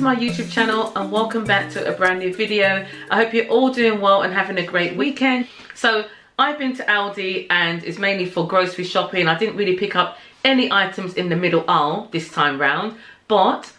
my YouTube channel and welcome back to a brand new video. I hope you're all doing well and having a great weekend. So I've been to Aldi and it's mainly for grocery shopping. I didn't really pick up any items in the middle aisle this time round, but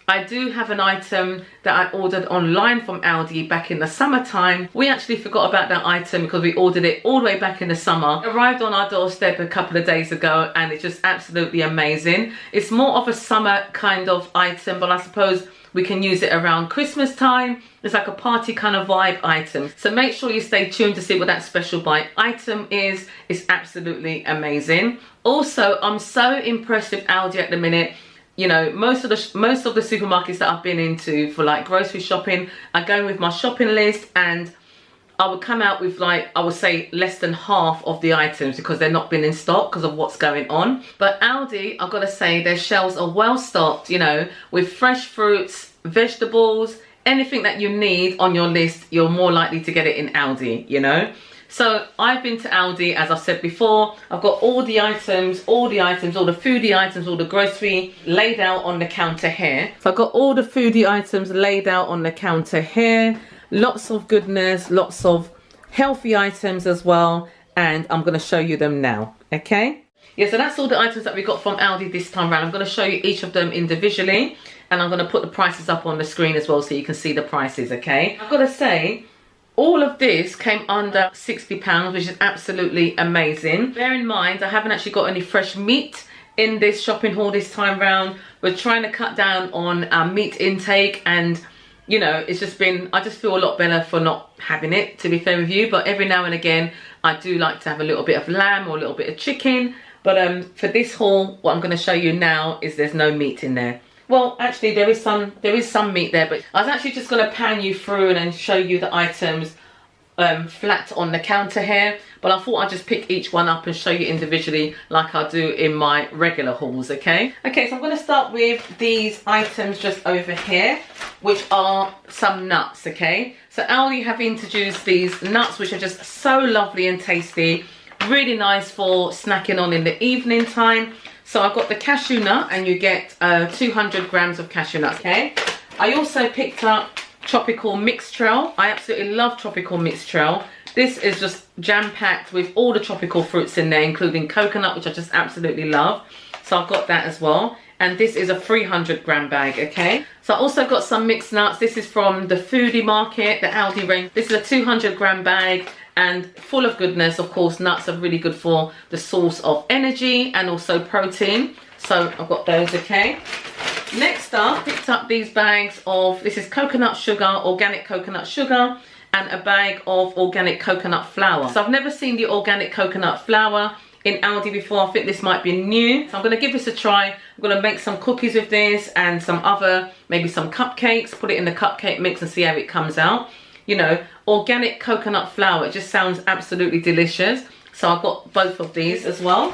I do have an item that I ordered online from Aldi back in the summertime. We actually forgot about that item because we ordered it all the way back in the summer. It arrived on our doorstep a couple of days ago and it's just absolutely amazing. It's more of a summer kind of item, but I suppose we can use it around Christmas time. It's like a party kind of vibe item. So make sure you stay tuned to see what that special buy item is. It's absolutely amazing. Also, I'm so impressed with Aldi at the minute. You know, most of the supermarkets that I've been into for like grocery shopping, I go with my shopping list and I would come out with like, I would say less than half of the items because they're not been in stock because of what's going on. But Aldi, I've got to say their shelves are well stocked, you know, with fresh fruits, vegetables, anything that you need on your list, you're more likely to get it in Aldi, you know. So I've been to Aldi, as I've said before. I've got all the items, all the foodie items, all the grocery laid out on the counter here. So I've got all the foodie items laid out on the counter here. Lots of goodness, lots of healthy items as well. And I'm going to show you them now, okay? Yeah, so that's all the items that we got from Aldi this time around. I'm going to show you each of them individually. And I'm going to put the prices up on the screen as well so you can see the prices, okay? I've got to say, all of this came under £60, which is absolutely amazing. Bear in mind, I haven't actually got any fresh meat in this shopping haul this time round. We're trying to cut down on our meat intake and, you know, it's just been, I just feel a lot better for not having it, to be fair with you. But every now and again, I do like to have a little bit of lamb or a little bit of chicken. But for this haul, what I'm going to show you now is there's no meat in there. Well, actually, there is some meat there, but I was actually just going to pan you through and then show you the items flat on the counter here. But I thought I'd just pick each one up and show you individually like I do in my regular hauls, okay? Okay, so I'm going to start with these items just over here, which are some nuts, okay? So Aldi have introduced these nuts, which are just so lovely and tasty. Really nice for snacking on in the evening time. So I've got the cashew nut and you get 200 grams of cashew nuts, okay? I also picked up tropical mixtrel. I absolutely love tropical mixtrel. This is just jam-packed with all the tropical fruits in there, including coconut, which I just absolutely love. So I've got that as well. And this is a 300 gram bag, okay? So I also got some mixed nuts. This is from the foodie market, the Aldi range. This is a 200 gram bag. And full of goodness. Of course, nuts are really good for the source of energy and also protein. So I've got those, okay? Next up, picked up these bags of, this is coconut sugar, organic coconut sugar, and a bag of organic coconut flour. So I've never seen the organic coconut flour in Aldi before. I think this might be new. So I'm going to give this a try. I'm going to make some cookies with this and some other, maybe some cupcakes, put it in the cupcake mix and see how it comes out. You know, organic coconut flour, it just sounds absolutely delicious. So I've got both of these as well.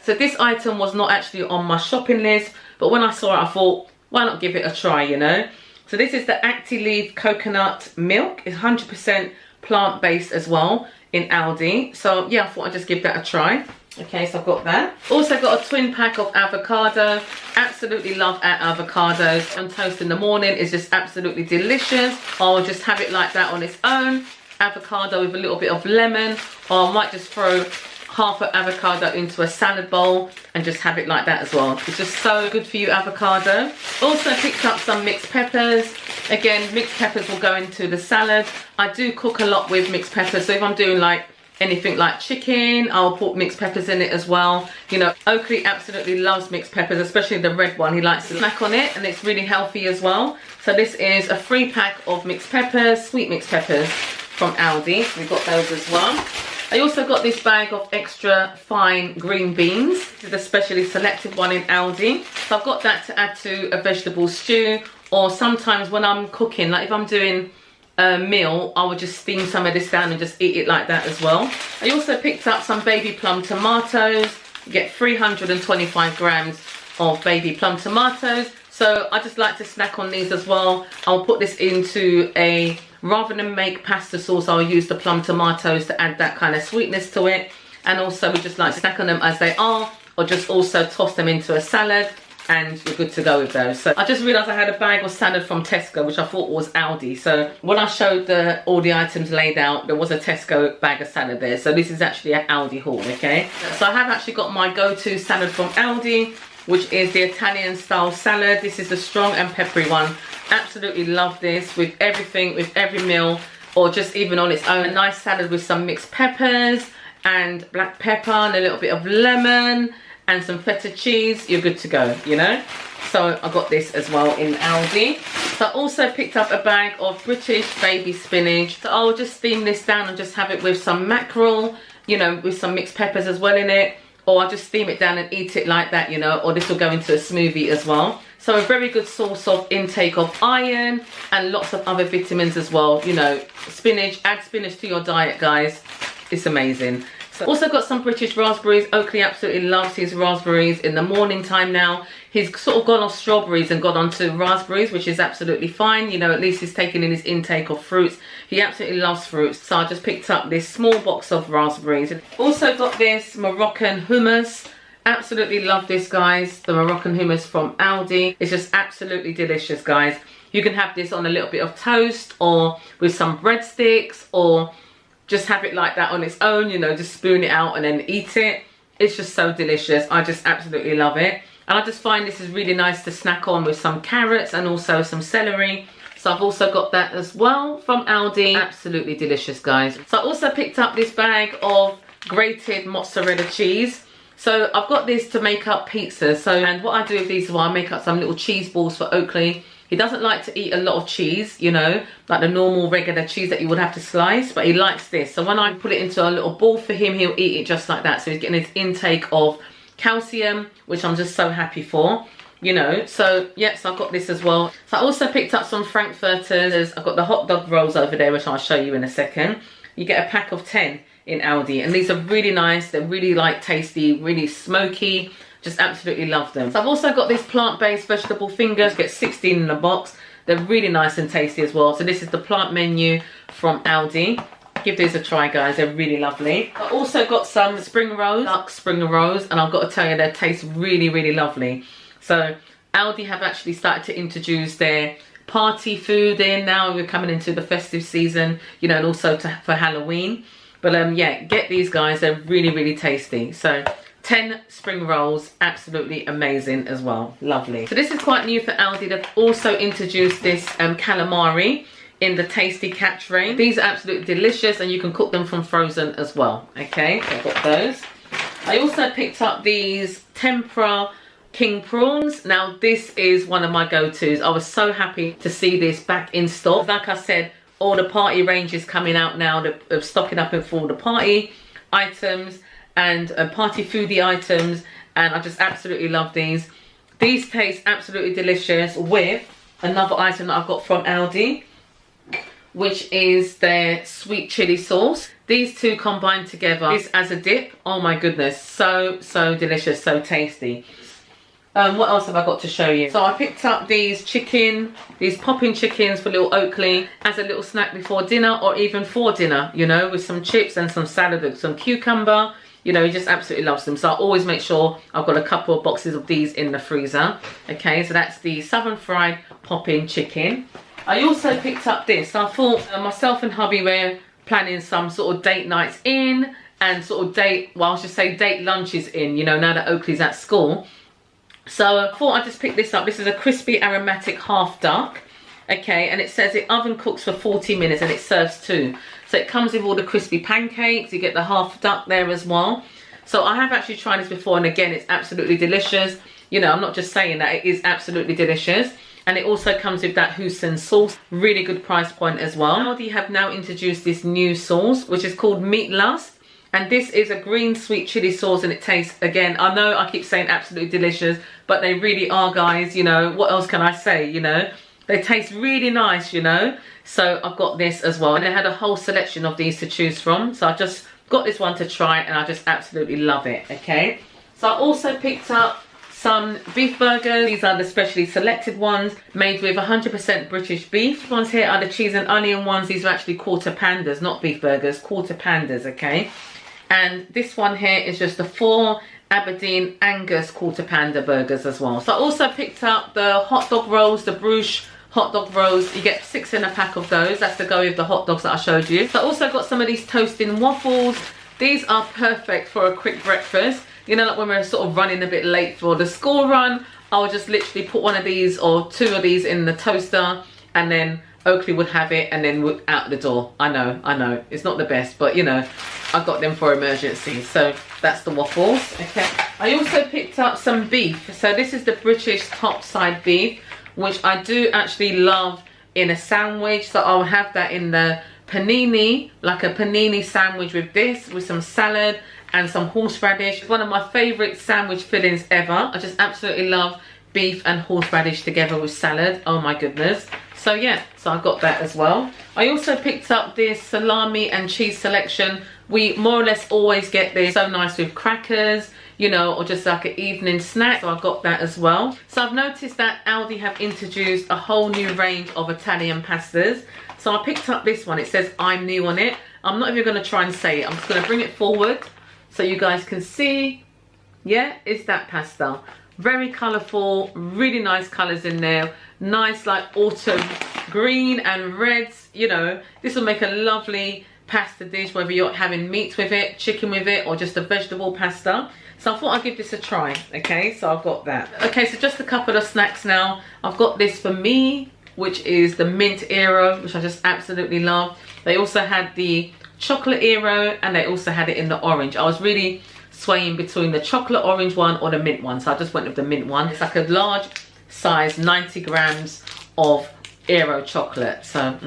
So this item was not actually on my shopping list, but when I saw it, I thought, why not give it a try, you know? So this is the Actileaf coconut milk. It's 100% plant-based as well in Aldi. So yeah, I thought I'd just give that a try. Okay, so I've got that. Also got a twin pack of avocado. Absolutely love our avocados. On toast in the morning is just absolutely delicious. I'll just have it like that on its own. Avocado with a little bit of lemon. Or I might just throw half an avocado into a salad bowl and just have it like that as well. It's just so good for you, avocado. Also picked up some mixed peppers. Again, mixed peppers will go into the salad. I do cook a lot with mixed peppers. So if I'm doing like anything like chicken, I'll put mixed peppers in it as well. You know, Oakley absolutely loves mixed peppers, especially the red one. He likes to snack on it and it's really healthy as well. So this is a 3-pack of mixed peppers, sweet mixed peppers from Aldi. So we've got those as well. I also got this bag of extra fine green beans. This is a specially selected one in Aldi. So I've got that to add to a vegetable stew, or sometimes when I'm cooking, like if I'm doing a meal, I would just steam some of this down and just eat it like that as well. I also picked up some baby plum tomatoes. You get 325 grams of baby plum tomatoes. So I just like to snack on these as well. I'll put this into a, rather than make pasta sauce, I'll use the plum tomatoes to add that kind of sweetness to it. And also we just like to snack on them as they are, or just also toss them into a salad and you're good to go with those. So I just realised I had a bag of salad from Tesco, which I thought was Aldi. So when I showed all the items laid out, there was a Tesco bag of salad there. So this is actually an Aldi haul, okay? So I have actually got my go-to salad from Aldi, which is the Italian style salad. This is the strong and peppery one. Absolutely love this with everything, with every meal, or just even on its own. A nice salad with some mixed peppers and black pepper and a little bit of lemon and some feta cheese. You're good to go, you know. So I got this as well in Aldi. So I also picked up a bag of British baby spinach. So I'll just steam this down and just have it with some mackerel, you know, with some mixed peppers as well in it. Or I'll just steam it down and eat it like that, you know, or this will go into a smoothie as well. So a very good source of intake of iron and lots of other vitamins as well. You know, spinach, add spinach to your diet, guys. It's amazing. So also got some British raspberries. Oakley absolutely loves his raspberries in the morning time now. He's sort of gone off strawberries and got onto raspberries, which is absolutely fine. You know, at least he's taking in his intake of fruits. He absolutely loves fruits. So I just picked up this small box of raspberries. Also got this Moroccan hummus. Absolutely love this, guys. The Moroccan hummus from Aldi. It's just absolutely delicious, guys. You can have this on a little bit of toast or with some breadsticks, or just have it like that on its own, you know, just spoon it out and then eat it. It's just so delicious. I just absolutely love it. And I just find this is really nice to snack on with some carrots and also some celery. So I've also got that as well from Aldi. Absolutely delicious, guys. So I also picked up this bag of grated mozzarella cheese. So I've got this to make up pizzas. So, and what I do with these is I make up some little cheese balls for Oakley. He doesn't like to eat a lot of cheese, you know, like the normal regular cheese that you would have to slice, but he likes this. So when I put it into a little ball for him, he'll eat it just like that. So he's getting his intake of calcium, which I'm just so happy for, you know. So yes, I've got this as well. So I also picked up some frankfurters. I've got the hot dog rolls over there, which I'll show you in a second. You get a pack of 10 in Aldi, and these are really nice. They're really like tasty, really smoky. Just absolutely love them. So I've also got these plant-based vegetable fingers. Get 16 in a box. They're really nice and tasty as well. So this is the plant menu from Aldi. Give these a try, guys. They're really lovely. I also got some spring rolls, duck spring rolls, and I've got to tell you, they taste really, really lovely. So Aldi have actually started to introduce their party food in now. We're coming into the festive season, you know, and also for Halloween. But yeah, get these, guys. They're really, really tasty. So 10 spring rolls, absolutely amazing as well. Lovely. So this is quite new for Aldi. They've also introduced this calamari in the Tasty Catch range. These are absolutely delicious, and you can cook them from frozen as well. Okay, so I've got those. I also picked up these tempura king prawns. Now this is one of my go-tos. I was so happy to see this back in stock. Like I said, all the party ranges coming out now, of stocking up for all the party items and party foodie items, and I just absolutely love these. These taste absolutely delicious with another item that I've got from Aldi, which is their sweet chili sauce. These two combined together, this as a dip, oh my goodness, so delicious, so tasty. What else have I got to show you? So I picked up these popping chickens for little Oakley as a little snack before dinner, or even for dinner, you know, with some chips and some salad with some cucumber. You know, he just absolutely loves them. So I always make sure I've got a couple of boxes of these in the freezer. Okay, so that's the southern fried popping chicken. I also picked up this. I thought myself and hubby were planning some sort of date nights in, and sort of date lunches in, you know, now that Oakley's at school. So I thought I'd just pick this up. This is a crispy aromatic half duck. Okay, and it says it oven cooks for 40 minutes and it serves 2. So it comes with all the crispy pancakes. You get the half duck there as well. So I have actually tried this before, and again, it's absolutely delicious. You know, I'm not just saying that, it is absolutely delicious. And it also comes with that hoisin sauce. Really good price point as well. Aldi have now introduced this new sauce, which is called Meat Lust. And this is a green sweet chili sauce, and it tastes, again, I know I keep saying absolutely delicious, but they really are, guys. You know, what else can I say, you know? They taste really nice, you know. So I've got this as well. And they had a whole selection of these to choose from. So I just got this one to try, and I just absolutely love it, okay? So I also picked up some beef burgers. These are the specially selected ones, made with 100% British beef. The ones here are the cheese and onion ones. These are actually quarter pandas, not beef burgers, quarter pandas, okay? And this one here is just a 4 Aberdeen Angus quarter pounder burgers as well. So I also picked up the hot dog rolls, the Bruges hot dog rolls. You get 6 in a pack of those. That's to go with the hot dogs that I showed you. So I also got some of these toasting waffles. These are perfect for a quick breakfast. You know, like when we're sort of running a bit late for the school run, I'll just literally put one of these or 2 of these in the toaster, and then Oakley would have it, and then out the door. I know, it's not the best, but you know, I got them for emergencies. So that's the waffles. Okay, I also picked up some beef. So this is the British top side beef, which I do actually love in a sandwich. So I'll have that in the panini, like a panini sandwich with this, with some salad and some horseradish. It's one of my favorite sandwich fillings ever. I just absolutely love beef and horseradish together with salad. Oh my goodness. So yeah, so I got that as well. I also picked up this salami and cheese selection. We more or less always get this. So nice with crackers, you know, or just like an evening snack. So I got that as well. So I've noticed that Aldi have introduced a whole new range of Italian pastas. So I picked up this one. It says I'm new on it. I'm not even going to try and say it. I'm just going to bring it forward so you guys can see. Yeah, it's that pasta. Very colourful, really nice colours in there. Nice like autumn green and reds. You know, this will make a lovely pasta dish, whether you're having meat with it, chicken with it, or just a vegetable pasta. So I thought I'd give this a try. Okay, so I've got that. Okay, so just a couple of snacks now. I've got this for me, which is the mint Aero, which I just absolutely love. They also had the chocolate Aero, and they also had it in the orange. I was really swaying between the chocolate orange one or the mint one, so I just went with the mint one. It's like a large size, 90 grams of Aero chocolate. So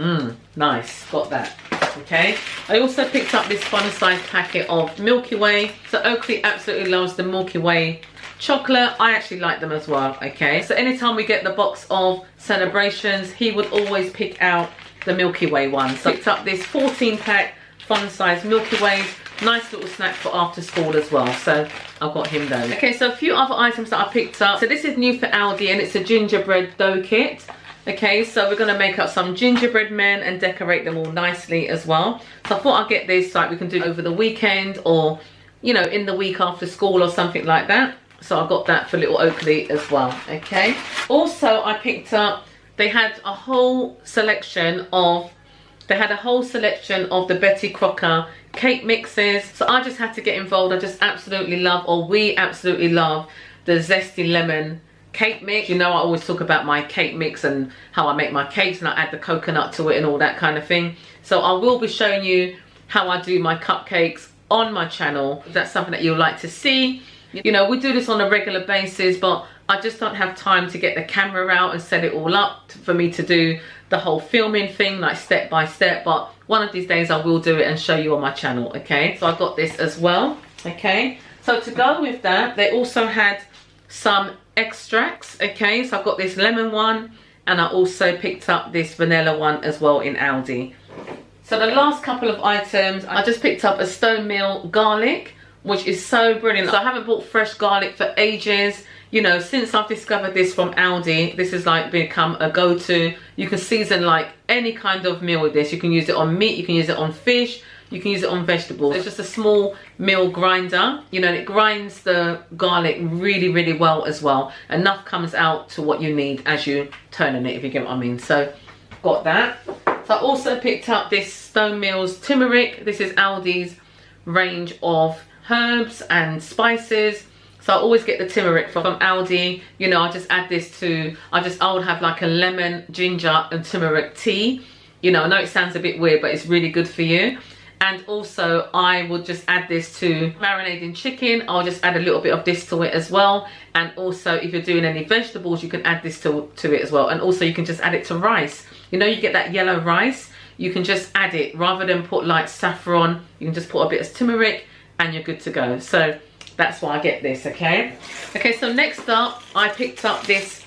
nice, got that. Okay, I also picked up this fun size packet of Milky Way. So Oakley absolutely loves the Milky Way chocolate. I actually like them as well. Okay, so anytime we get the box of celebrations, he would always pick out the Milky Way one. So I picked up this 14 pack fun size Milky Ways. Nice little snack for after school as well. So I've got him those. Okay, so a few other items that I picked up. So this is new for Aldi, and it's a gingerbread dough kit. Okay, so we're going to make up some gingerbread men and decorate them all nicely as well. So I thought I'd get this, like we can do over the weekend, or you know, in the week after school or something like that. So I got that for little Oakley as well. Okay, also I picked up, they had a whole selection of the Betty Crocker cake mixes. So I just had to get involved. I just absolutely love, or we absolutely love, the zesty lemon cake mix. You know, I always talk about my cake mix and how I make my cakes, and I add the coconut to it and all that kind of thing. So I will be showing you how I do my cupcakes on my channel. If that's something that you'd like to see. You know, we do this on a regular basis, but I just don't have time to get the camera out and set it all up for me to do the whole filming thing, like step by step. But one of these days I will do it and show you on my channel. Okay, so I got this as well. Okay, so to go with that, they also had some extracts. Okay, so I've got this lemon one, and I also picked up this vanilla one as well in Aldi. So the last couple of items, I just picked up a stone meal garlic, which is so brilliant. So I haven't bought fresh garlic for ages. You know, since I've discovered this from Aldi, this has like become a go-to. You can season like any kind of meal with this. You can use it on meat, you can use it on fish, you can use it on vegetables. It's just a small meal grinder, you know, and it grinds the garlic really, really well as well. Enough comes out to what you need as you turn on it, if you get what I mean. So, got that. So I also picked up this Stone Meals turmeric. This is Aldi's range of herbs and spices. So I always get the turmeric from Aldi. You know, I just add this to, I would have like a lemon, ginger and turmeric tea. You know, I know it sounds a bit weird, but it's really good for you. And also I would just add this to marinating chicken. I'll just add a little bit of this to it as well. And also if you're doing any vegetables, you can add this to it as well. And also you can just add it to rice. You know, you get that yellow rice, you can just add it rather than put like saffron. You can just put a bit of turmeric and you're good to go. So that's why I get this. Okay, so next up I picked up this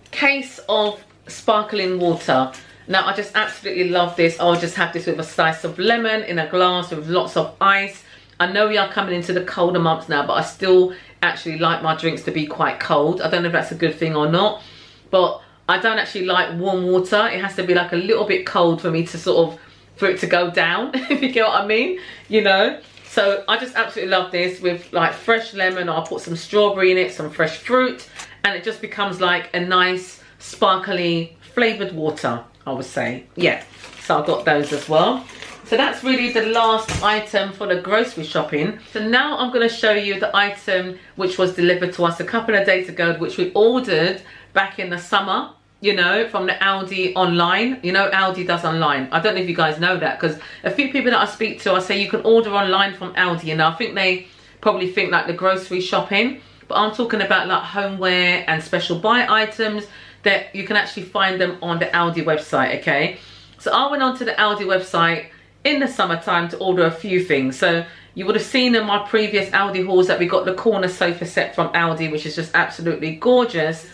case of sparkling water. Now I just absolutely love this. I'll just have this with a slice of lemon in a glass with lots of ice. I know we are coming into the colder months now, but I still actually like my drinks to be quite cold. I don't know if that's a good thing or not, but I don't actually like warm water. It has to be like a little bit cold for me to sort of, for it to go down, if you get what I mean, you know. So I just absolutely love this with like fresh lemon. I'll put some strawberry in it, some fresh fruit, and it just becomes like a nice sparkly flavored water, I would say. Yeah, so I've got those as well. So that's really the last item for the grocery shopping. So now I'm going to show you the item which was delivered to us a couple of days ago, which we ordered back in the summer, you know, from the ALDI online. You know, ALDI does online. I don't know if you guys know that, because a few people that I speak to, I say you can order online from ALDI, and I think they probably think like the grocery shopping, but I'm talking about like homeware and special buy items that you can actually find them on the ALDI website, okay? So I went onto the ALDI website in the summertime to order a few things. So you would have seen in my previous ALDI hauls that we got the corner sofa set from ALDI, which is just absolutely gorgeous.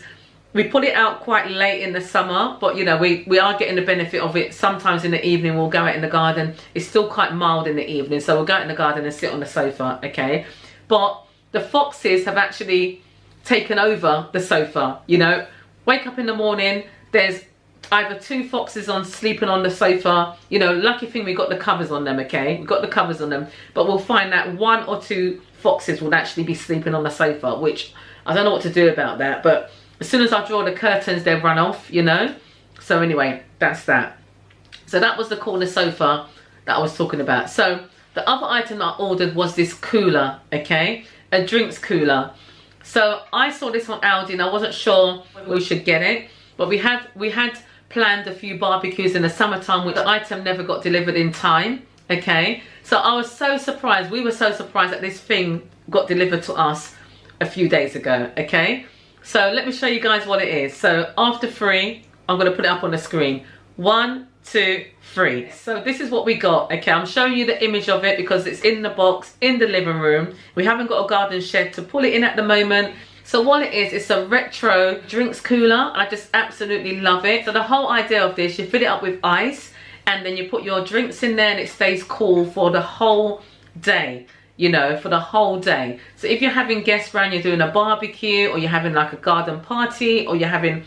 We put it out quite late in the summer, but you know, we are getting the benefit of it. Sometimes in the evening we'll go out in the garden. It's still quite mild in the evening, so we'll go out in the garden and sit on the sofa, okay? But the foxes have actually taken over the sofa, you know. Wake up in the morning, there's either 2 foxes sleeping on the sofa. You know, lucky thing we got the covers on them, okay? We got the covers on them, but we'll find that 1 or 2 foxes will actually be sleeping on the sofa, which I don't know what to do about that. But as soon as I draw the curtains, they run off, you know. So anyway, that's that. So that was the corner sofa that I was talking about. So the other item I ordered was this cooler, okay? A drinks cooler. So I saw this on ALDI and I wasn't sure whether we should get it, but we had planned a few barbecues in the summertime, which the item never got delivered in time, okay? So I was so surprised, we were so surprised that this thing got delivered to us a few days ago, okay? So let me show you guys what it is. So after 3, I'm gonna put it up on the screen. 1, 2, 3. So this is what we got, okay? I'm showing you the image of it because it's in the box, in the living room. We haven't got a garden shed to pull it in at the moment. So what it is, it's a retro drinks cooler, and I just absolutely love it. So the whole idea of this, you fill it up with ice, and then you put your drinks in there and it stays cool for the whole day, you know, for the whole day. So if you're having guests around, you're doing a barbecue, or you're having like a garden party, or you're having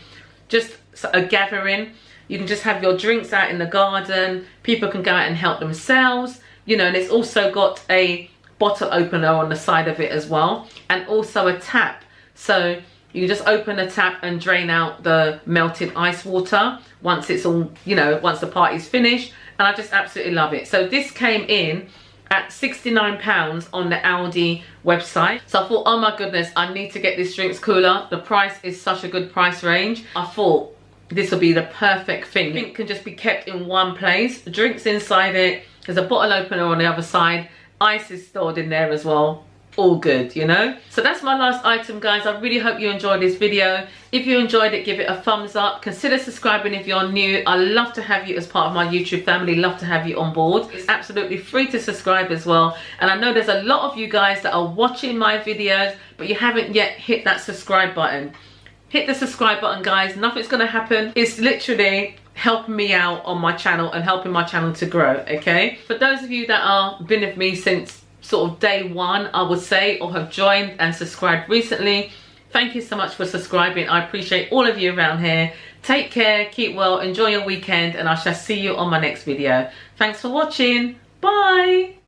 just a gathering, you can just have your drinks out in the garden. People can go out and help themselves, you know, and it's also got a bottle opener on the side of it as well, and also a tap. So you just open the tap and drain out the melted ice water once it's all, you know, once the party's finished. And I just absolutely love it. So this came in at £69 on the ALDI website. So I thought, oh my goodness, I need to get this drinks cooler. The price is such a good price range. I thought this will be the perfect thing. It can just be kept in one place. The drinks inside it. There's a bottle opener on the other side. Ice is stored in there as well. All good, you know. So that's my last item, guys. I really hope you enjoyed this video. If you enjoyed it, give it a thumbs up. Consider subscribing if you're new. I love to have you as part of my YouTube family. Love to have you on board. It's absolutely free to subscribe as well. And I know there's a lot of you guys that are watching my videos, but you haven't yet hit that subscribe button. Hit the subscribe button, guys. Nothing's gonna happen. It's literally helping me out on my channel and helping my channel to grow, okay? For those of you that are been with me since sort of day 1, I would say, or have joined and subscribed recently, thank you so much for subscribing. I appreciate all of you around here. Take care, keep well, enjoy your weekend, and I shall see you on my next video. Thanks for watching. Bye.